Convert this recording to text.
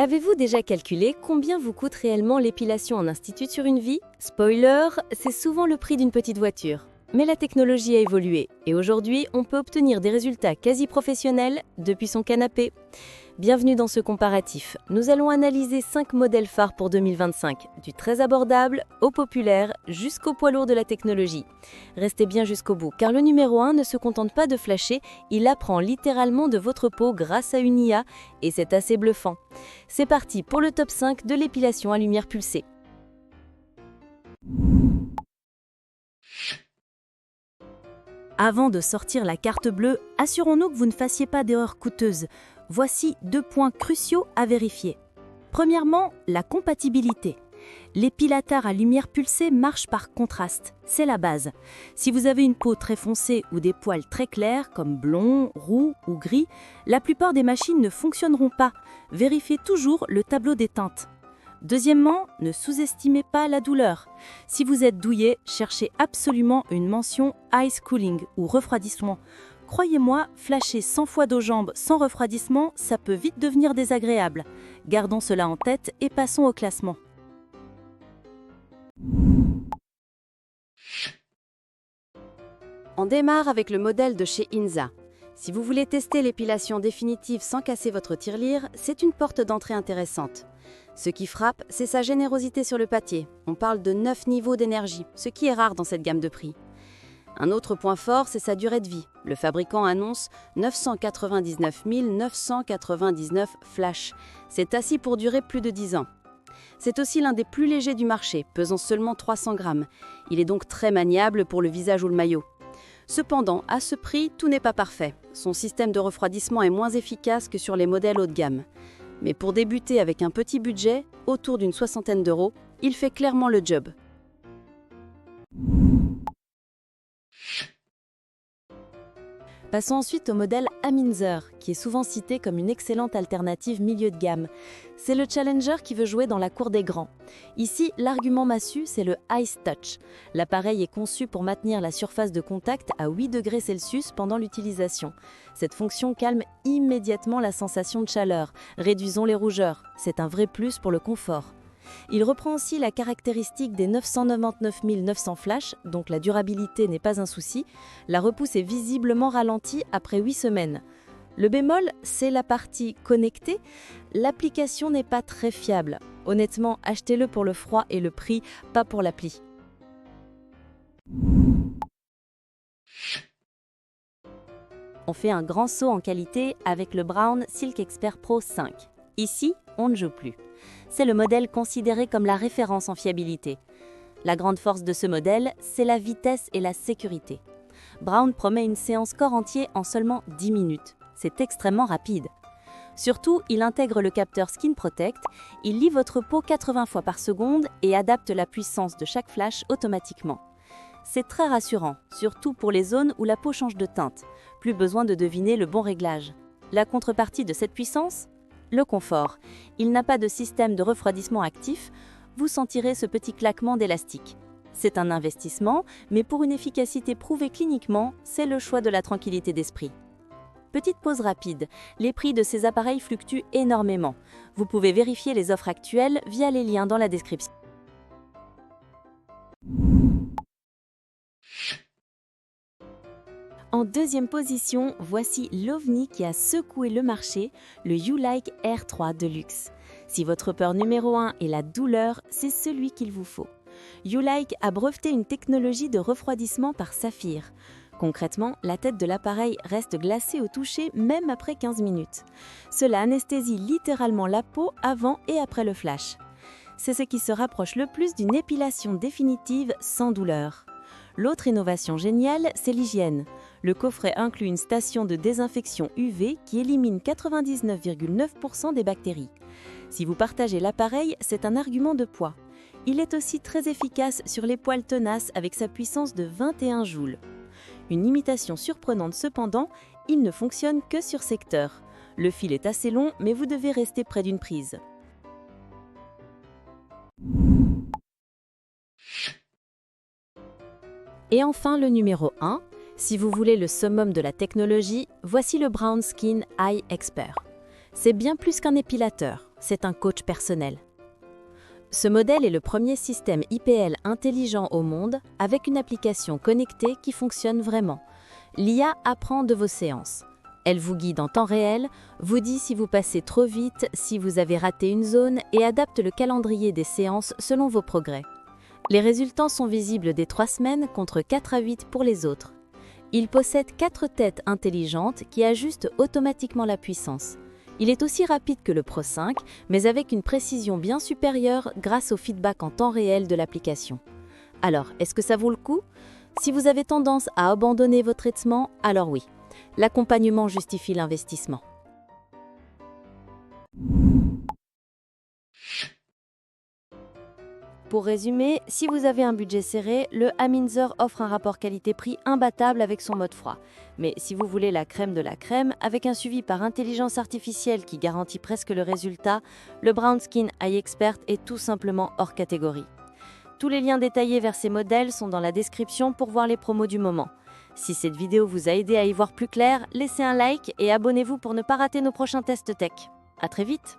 Avez-vous déjà calculé combien vous coûte réellement l'épilation en institut sur une vie? Spoiler, c'est souvent le prix d'une petite voiture. Mais la technologie a évolué et aujourd'hui, on peut obtenir des résultats quasi professionnels depuis son canapé. Bienvenue dans ce comparatif. Nous allons analyser 5 modèles phares pour 2025, du très abordable au populaire jusqu'au poids lourd de la technologie. Restez bien jusqu'au bout, car le numéro 1 ne se contente pas de flasher, il apprend littéralement de votre peau grâce à une IA et c'est assez bluffant. C'est parti pour le top 5 de l'épilation à lumière pulsée. Avant de sortir la carte bleue, assurons-nous que vous ne fassiez pas d'erreurs coûteuses. Voici 2 points cruciaux à vérifier. Premièrement, la compatibilité. L'épilateur à lumière pulsée marche par contraste, c'est la base. Si vous avez une peau très foncée ou des poils très clairs comme blond, roux ou gris, la plupart des machines ne fonctionneront pas. Vérifiez toujours le tableau des teintes. Deuxièmement, ne sous-estimez pas la douleur. Si vous êtes douillet, cherchez absolument une mention Ice Cooling ou refroidissement. Croyez-moi, flasher 100 fois d'eau jambes sans refroidissement, ça peut vite devenir désagréable. Gardons cela en tête et passons au classement. On démarre avec le modèle de chez Inza. Si vous voulez tester l'épilation définitive sans casser votre tirelire, c'est une porte d'entrée intéressante. Ce qui frappe, c'est sa générosité sur le pâtier. On parle de 9 niveaux d'énergie, ce qui est rare dans cette gamme de prix. Un autre point fort, c'est sa durée de vie. Le fabricant annonce 999 999 flash. C'est assis pour durer plus de 10 ans. C'est aussi l'un des plus légers du marché, pesant seulement 300 grammes. Il est donc très maniable pour le visage ou le maillot. Cependant, à ce prix, tout n'est pas parfait. Son système de refroidissement est moins efficace que sur les modèles haut de gamme. Mais pour débuter avec un petit budget, autour d'une soixantaine d'euros, il fait clairement le job. Passons ensuite au modèle Aminzer, qui est souvent cité comme une excellente alternative milieu de gamme. C'est le challenger qui veut jouer dans la cour des grands. Ici, l'argument massu, c'est le Ice Touch. L'appareil est conçu pour maintenir la surface de contact à 8 degrés Celsius pendant l'utilisation. Cette fonction calme immédiatement la sensation de chaleur, réduisons les rougeurs. C'est un vrai plus pour le confort. Il reprend aussi la caractéristique des 999 900 flash, donc la durabilité n'est pas un souci. La repousse est visiblement ralentie après 8 semaines. Le bémol, c'est la partie connectée. L'application n'est pas très fiable. Honnêtement, achetez-le pour le froid et le prix, pas pour l'appli. On fait un grand saut en qualité avec le Braun Silk Expert Pro 5. Ici, on ne joue plus. C'est le modèle considéré comme la référence en fiabilité. La grande force de ce modèle, c'est la vitesse et la sécurité. Braun promet une séance corps entier en seulement 10 minutes. C'est extrêmement rapide. Surtout, il intègre le capteur Skin Protect, il lit votre peau 80 fois par seconde et adapte la puissance de chaque flash automatiquement. C'est très rassurant, surtout pour les zones où la peau change de teinte. Plus besoin de deviner le bon réglage. La contrepartie de cette puissance ? Le confort. Il n'a pas de système de refroidissement actif, vous sentirez ce petit claquement d'élastique. C'est un investissement, mais pour une efficacité prouvée cliniquement, c'est le choix de la tranquillité d'esprit. Petite pause rapide, les prix de ces appareils fluctuent énormément. Vous pouvez vérifier les offres actuelles via les liens dans la description. En deuxième position, voici l'OVNI qui a secoué le marché, le YouLike R3 Deluxe. Si votre peur numéro 1 est la douleur, c'est celui qu'il vous faut. YouLike a breveté une technologie de refroidissement par saphir. Concrètement, la tête de l'appareil reste glacée au toucher même après 15 minutes. Cela anesthésie littéralement la peau avant et après le flash. C'est ce qui se rapproche le plus d'une épilation définitive sans douleur. L'autre innovation géniale, c'est l'hygiène. Le coffret inclut une station de désinfection UV qui élimine 99,9% des bactéries. Si vous partagez l'appareil, c'est un argument de poids. Il est aussi très efficace sur les poils tenaces avec sa puissance de 21 joules. Une imitation surprenante cependant, il ne fonctionne que sur secteur. Le fil est assez long, mais vous devez rester près d'une prise. Et enfin le numéro 1, si vous voulez le summum de la technologie, voici le Braun Skin Eye Expert. C'est bien plus qu'un épilateur. c'est un coach personnel. Ce modèle est le premier système IPL intelligent au monde avec une application connectée qui fonctionne vraiment. L'IA apprend de vos séances. Elle vous guide en temps réel, vous dit si vous passez trop vite, si vous avez raté une zone et adapte le calendrier des séances selon vos progrès. Les résultats sont visibles dès 3 semaines contre 4 à 8 pour les autres. Il possède 4 têtes intelligentes qui ajustent automatiquement la puissance. Il est aussi rapide que le Pro 5, mais avec une précision bien supérieure grâce au feedback en temps réel de l'application. Alors, est-ce que ça vaut le coup? Si vous avez tendance à abandonner votre traitement, alors oui. L'accompagnement justifie l'investissement. Pour résumer, si vous avez un budget serré, le Aminzer offre un rapport qualité-prix imbattable avec son mode froid. Mais si vous voulez la crème de la crème, avec un suivi par intelligence artificielle qui garantit presque le résultat, le BrownSkin Eye Expert est tout simplement hors catégorie. Tous les liens détaillés vers ces modèles sont dans la description pour voir les promos du moment. Si cette vidéo vous a aidé à y voir plus clair, laissez un like et abonnez-vous pour ne pas rater nos prochains tests tech. À très vite!